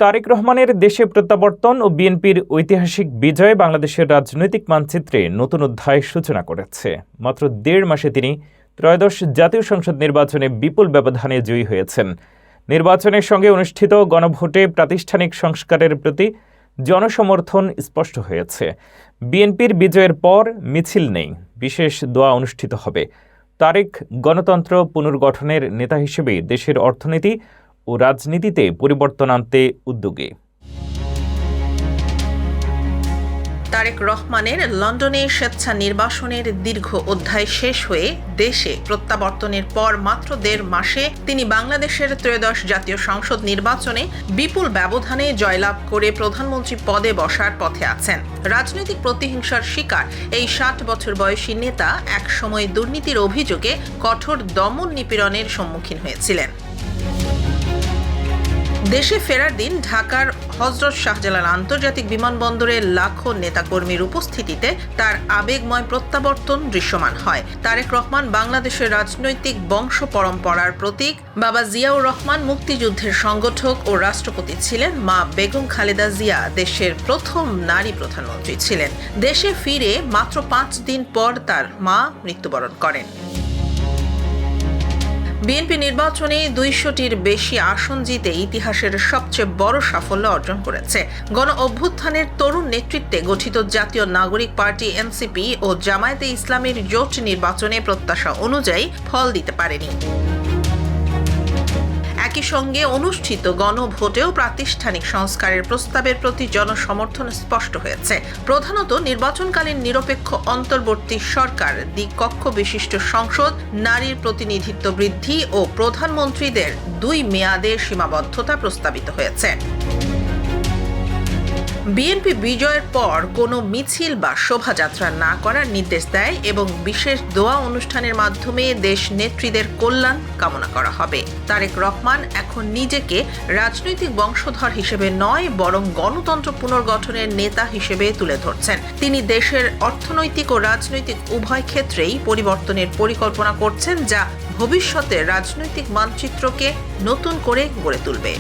তারেক রহমানের দেশে প্রত্যাবর্তন ও বিএনপির ঐতিহাসিক বিজয় বাংলাদেশের রাজনৈতিক মানচিত্রে নতুন অধ্যায়ের সূচনা করেছে। মাত্র ১.৫ মাসে তিনি ত্রয়োদশ জাতীয় সংসদ নির্বাচনে বিপুল ব্যবধানে জয়ী হয়েছেন। নির্বাচনের সঙ্গে অনুষ্ঠিত গণভোটে প্রাতিষ্ঠানিক সংস্কারের প্রতি জনসমর্থন স্পষ্ট হয়েছে। বিএনপির বিজয়ের পর মিছিল নেই, বিশেষ দোয়া অনুষ্ঠিত হবে। তারেক গণতন্ত্র পুনর্গঠনের নেতা হিসেবে দেশের অর্থনীতি ও রাজনীতিতে পরিবর্তন আনতে উদ্যোগী। তারেক রহমানের লন্ডনে স্বেচ্ছা নির্বাসনের দীর্ঘ অধ্যায় শেষ হয়ে দেশে প্রত্যাবর্তনের পর মাত্র ১.৫ মাসে তিনি বাংলাদেশের ত্রয়োদশ জাতীয় সংসদ নির্বাচনে বিপুল ব্যবধানে জয়লাভ করে প্রধানমন্ত্রী পদে বসার পথে আছেন। রাজনৈতিক প্রতিহিংসার শিকার এই ৬০ বছর বয়সী নেতা একসময় দুর্নীতির অভিযোগে কঠোর দমন নিপীড়নের সম্মুখীন হয়েছিলেন। দেশে ফেরার দিন ঢাকার হযরত শাহজালাল আন্তর্জাতিক বিমানবন্দরে লাখো নেতাকর্মীর উপস্থিতিতে তার আবেগময় প্রত্যাবর্তন দৃশ্যমান হয়। তারেক রহমান বাংলাদেশের রাজনৈতিক বংশ পরম্পরার প্রতীক। বাবা জিয়াউর রহমান মুক্তিযুদ্ধের সংগঠক ও রাষ্ট্রপতি ছিলেন। মা বেগম খালেদা জিয়া দেশের প্রথম নারী প্রধানমন্ত্রী ছিলেন। দেশে ফিরে মাত্র ৫ দিন পর তার মা মৃত্যুবরণ করেন। বিএনপি নির্বাচনে ২০০টির বেশি আসন জিতে ইতিহাসের সবচেয়ে বড় সাফল্য অর্জন করেছে। গণ অভ্যুত্থানের তরুণ নেতৃত্বে গঠিত জাতীয় নাগরিক পার্টি এনসিপি ও জামায়াতে ইসলামের জোট নির্বাচনে প্রত্যাশা অনুযায়ী ফল দিতে পারেনি। একই সঙ্গে অনুষ্ঠিত গণভোটেও প্রাতিষ্ঠানিক সংস্কারের প্রস্তাবের প্রতি জনসমর্থন স্পষ্ট হয়েছে। প্রধানত নির্বাচনকালীন নিরপেক্ষ অন্তর্বর্তী সরকার, দ্বিকক্ষ বিশিষ্ট সংসদ, নারীর প্রতিনিধিত্ব বৃদ্ধি ও প্রধানমন্ত্রীদের ২ মেয়াদের সীমাবদ্ধতা প্রস্তাবিত হয়েছে। বিএনপি বিজয়ের পর কোনো মিছিল বা শোভাযাত্রা না করার নির্দেশ দেয় এবং বিশেষ দোয়া অনুষ্ঠানের মাধ্যমে দেশ নেত্রীদের কল্যাণ কামনা করা হবে। তারেক রহমান এখন নিজেকে রাজনৈতিক বংশধর হিসেবে নয়, বরং গণতন্ত্র পুনর্গঠনের নেতা হিসেবে তুলে ধরছেন। তিনি দেশের অর্থনৈতিক ও রাজনৈতিক উভয় ক্ষেত্রেই পরিবর্তনের পরিকল্পনা করছেন, যা ভবিষ্যতে রাজনৈতিক মানচিত্রকে নতুন করে গড়ে তুলবে।